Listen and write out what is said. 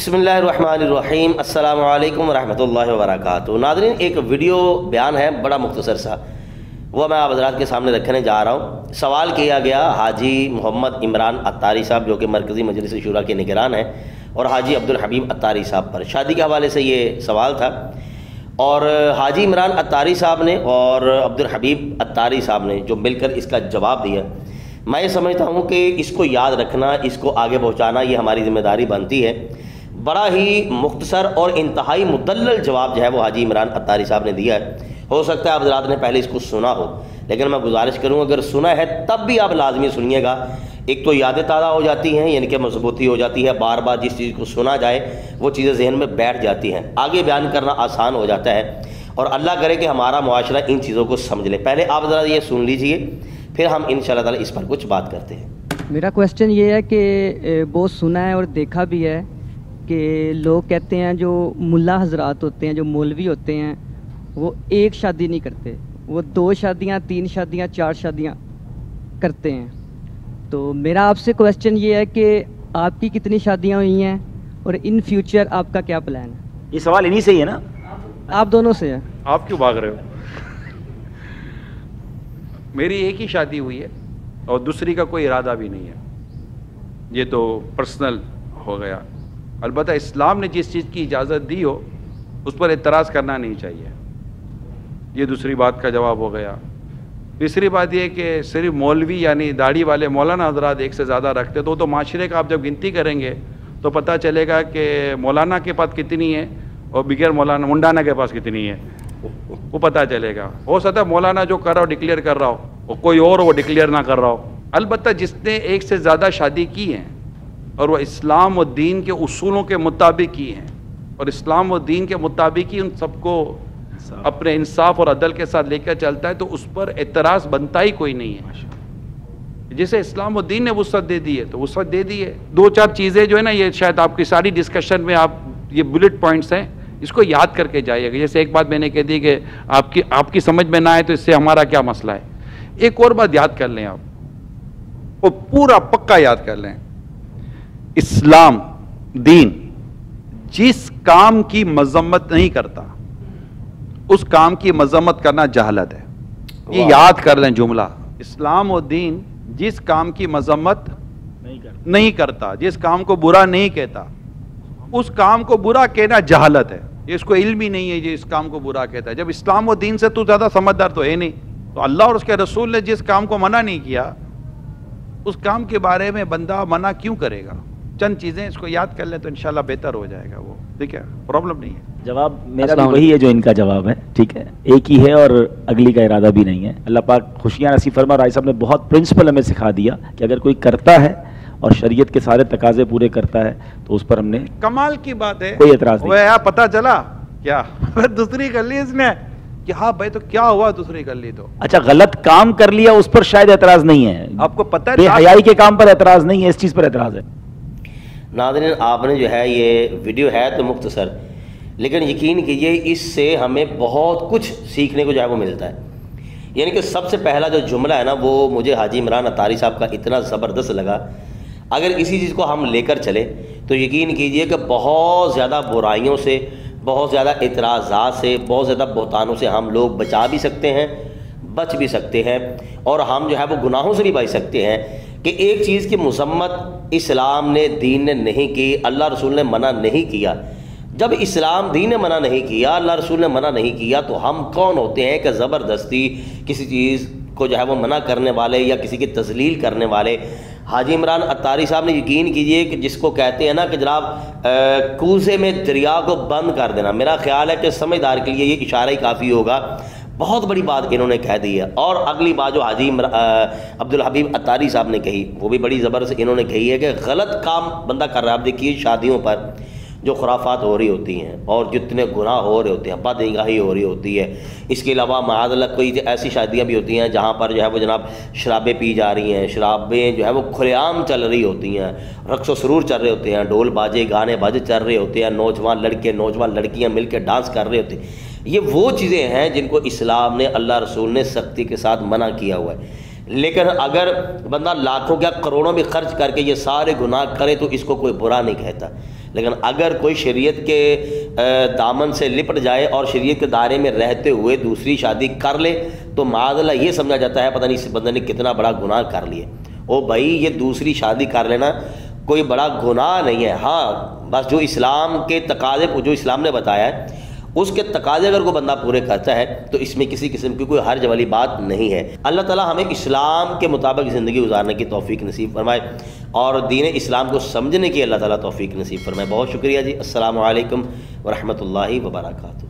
بسم اللہ الرحمن الرحیم، السلام علیکم ورحمۃ اللہ وبرکاتہ۔ ناظرین، ایک ویڈیو بیان ہے بڑا مختصر سا، وہ میں آپ حضرات کے سامنے رکھنے جا رہا ہوں۔ سوال کیا گیا حاجی محمد عمران عطاری صاحب، جو کہ مرکزی مجلس شورا کے نگران ہیں، اور حاجی عبدالحبیب عطاری صاحب پر شادی کے حوالے سے یہ سوال تھا، اور حاجی عمران عطاری صاحب نے اور عبدالحبیب عطاری صاحب نے جو مل کر اس کا جواب دیا، میں یہ سمجھتا ہوں کہ اس کو یاد رکھنا، اس کو آگے پہنچانا یہ ہماری ذمہ داری بنتی ہے۔ بڑا ہی مختصر اور انتہائی مدلل جواب جو ہے وہ حاجی عمران عطاری صاحب نے دیا ہے۔ ہو سکتا ہے آپ حضرات نے پہلے اس کو سنا ہو، لیکن میں گزارش کروں اگر سنا ہے تب بھی آپ لازمی سنیے گا۔ ایک تو یادیں تازہ ہو جاتی ہیں، یعنی کہ مضبوطی ہو جاتی ہے، بار بار جس چیز کو سنا جائے وہ چیزیں ذہن میں بیٹھ جاتی ہیں، آگے بیان کرنا آسان ہو جاتا ہے، اور اللہ کرے کہ ہمارا معاشرہ ان چیزوں کو سمجھ لے۔ پہلے آپ ذرا یہ سن لیجئے، پھر ہم انشاءاللہ تعالی اس پر کچھ بات کرتے ہیں۔ میرا کویسچن یہ ہے کہ بہت سنا ہے اور دیکھا بھی ہے کہ لوگ کہتے ہیں جو ملا حضرات ہوتے ہیں، جو مولوی ہوتے ہیں، وہ ایک شادی نہیں کرتے، وہ 2 شادیاں 3 شادیاں 4 شادیاں کرتے ہیں۔ تو میرا آپ سے کویسچن یہ ہے کہ آپ کی کتنی شادیاں ہوئی ہیں اور ان فیوچر آپ کا کیا پلان ہے؟ یہ سوال انہی سے ہی ہے نا؟ آپ دونوں سے ہے۔ آپ کیوں بھاگ رہے ہو؟ میری ایک ہی شادی ہوئی ہے اور دوسری کا کوئی ارادہ بھی نہیں ہے، یہ تو پرسنل ہو گیا۔ البتہ اسلام نے جس چیز کی اجازت دی ہو اس پر اعتراض کرنا نہیں چاہیے، یہ دوسری بات کا جواب ہو گیا۔ تیسری بات یہ کہ صرف مولوی یعنی داڑھی والے مولانا حضرات ایک سے زیادہ رکھتے تو معاشرے کا آپ جب گنتی کریں گے تو پتہ چلے گا کہ مولانا کے پاس کتنی ہے اور بغیر مولانا منڈانا کے پاس کتنی ہے، وہ پتہ چلے گا۔ ہو سکتا ہے مولانا جو کر رہا ہو ڈکلیئر کر رہا ہو اور کوئی اور وہ ڈکلیئر نہ کر رہا ہو۔ البتہ جس نے ایک سے زیادہ شادی کی ہیں اور وہ اسلام و دین کے اصولوں کے مطابق کی ہیں اور اسلام و دین کے مطابق ہی ان سب کو اپنے انصاف اور عدل کے ساتھ لے کر چلتا ہے، تو اس پر اعتراض بنتا ہی کوئی نہیں ہے۔ جسے اسلام و دین نے وسعت دے دی ہے تو وسعت دے دی ہے۔ 2-4 چیزیں جو ہے نا، یہ شاید آپ کی ساری ڈسکشن میں آپ یہ بلٹ پوائنٹس ہیں، اس کو یاد کر کے جائیے گا۔ جیسے ایک بات میں نے کہہ دی کہ آپ کی سمجھ میں نہ آئے تو اس سے ہمارا کیا مسئلہ ہے۔ ایک اور بات یاد کر لیں آپ، وہ پورا پکا یاد کر لیں، اسلام دین جس کام کی مذمت نہیں کرتا اس کام کی مذمت کرنا جہالت ہے۔ یہ یاد کر لیں جملہ، اسلام و دین جس کام کی مذمت نہیں کرتا، جس کام کو برا نہیں کہتا، اس کام کو برا کہنا جہالت ہے۔ اس کو علم ہی نہیں ہے جو اس کام کو برا کہتا ہے۔ جب اسلام و دین سے تو زیادہ سمجھدار تو ہے نہیں، تو اللہ اور اس کے رسول نے جس کام کو منع نہیں کیا اس کام کے بارے میں بندہ منع کیوں کرے گا؟ چند چیزیں اس کو یاد کر لیں تو انشاءاللہ بہتر ہو جائے گا، وہ ٹھیک ہے، پرابلم نہیں ہے۔ جواب میرا بھی وہی ہے جو ان کا جواب ہے، ٹھیک ہے، ایک ہی ہے اور اگلی کا ارادہ بھی نہیں ہے۔ اللہ پاک خوشیاں نصیب فرما۔ رائی صاحب نے بہت پرنسپل ہمیں سکھا دیا کہ اگر کوئی کرتا ہے اور شریعت کے سارے تقاضے پورے کرتا ہے تو اس پر ہم نے کمال کی بات ہے، کوئی اعتراض نہیں۔ وہ پتہ چلا کیا دوسری کر لی اس نے کہ ہاں بھائی تو کیا ہوا، دوسری کر لی تو اچھا غلط کام کر لیا اس پر شاید اعتراض نہیں ہے، آپ کو پتہ ہے بے حیائی کے کام پر اعتراض نہیں ہے، اس چیز پر اعتراض ہے۔ ناظرین، آپ نے جو ہے یہ ویڈیو ہے تو مختصر، لیکن یقین کیجئے اس سے ہمیں بہت کچھ سیکھنے کو جو ہے وہ ملتا ہے۔ یعنی کہ سب سے پہلا جو جملہ ہے نا، وہ مجھے حاجی عمران عطاری صاحب کا اتنا زبردست لگا۔ اگر اسی چیز کو ہم لے کر چلے تو یقین کیجئے کہ بہت زیادہ برائیوں سے، بہت زیادہ اعتراضات سے، بہت زیادہ بہتانوں سے ہم لوگ بچا بھی سکتے ہیں، بچ بھی سکتے ہیں، اور ہم جو ہے وہ گناہوں سے بھی بچ سکتے ہیں۔ کہ ایک چیز کی مذمت اسلام نے، دین نے نہیں کی، اللہ رسول نے منع نہیں کیا۔ جب اسلام دین نے منع نہیں کیا، اللہ رسول نے منع نہیں کیا، تو ہم کون ہوتے ہیں کہ زبردستی کسی چیز کو جو ہے وہ منع کرنے والے یا کسی کی تذلیل کرنے والے؟ حاجی عمران عطاری صاحب نے یقین کیجئے کہ جس کو کہتے ہیں نا کہ جناب کوزے میں دریا کو بند کر دینا، میرا خیال ہے کہ سمجھدار کے لیے یہ اشارہ ہی کافی ہوگا۔ بہت بڑی بات انہوں نے کہہ دی ہے۔ اور اگلی بات جو حاجی عبدالحبیب عطاری صاحب نے کہی وہ بھی بڑی زبردست انہوں نے کہی ہے کہ غلط کام بندہ کر رہا ہے۔ آپ دیکھیے شادیوں پر جو خرافات ہو رہی ہوتی ہیں اور جتنے گناہ ہو رہے ہوتے ہیں، بد نگاہی ہو رہی ہوتی ہے، اس کے علاوہ معاذ اللہ کوئی ایسی شادیاں بھی ہوتی ہیں جہاں پر جو ہے وہ جناب شرابیں پی جا رہی ہیں، شرابیں جو ہے وہ کھلے عام چل رہی ہوتی ہیں، رقص و سرور چل رہے ہوتے ہیں، ڈھول باجے گانے باجے چل رہے ہوتے ہیں، نوجوان لڑکے نوجوان لڑکیاں مل کے ڈانس کر رہے ہوتے ہیں۔ یہ وہ چیزیں ہیں جن کو اسلام نے، اللہ رسول نے سختی کے ساتھ منع کیا ہوا ہے۔ لیکن اگر بندہ لاکھوں کیا کروڑوں بھی خرچ کر کے یہ سارے گناہ کرے تو اس کو کوئی برا نہیں کہتا۔ لیکن اگر کوئی شریعت کے دامن سے لپٹ جائے اور شریعت کے دائرے میں رہتے ہوئے دوسری شادی کر لے تو معاذ اللہ یہ سمجھا جاتا ہے پتہ نہیں اس بندے نے کتنا بڑا گناہ کر لیے۔ او بھائی یہ دوسری شادی کر لینا کوئی بڑا گناہ نہیں ہے، ہاں بس جو اسلام کے تقاضے جو اسلام نے بتایا ہے اس کے تقاضے اگر کوئی بندہ پورے کرتا ہے تو اس میں کسی قسم کی کوئی حرج والی بات نہیں ہے۔ اللہ تعالیٰ ہمیں اسلام کے مطابق زندگی گزارنے کی توفیق نصیب فرمائے اور دین اسلام کو سمجھنے کی اللہ تعالیٰ توفیق نصیب فرمائے۔ بہت شکریہ جی، السلام علیکم ورحمۃ اللہ وبرکاتہ۔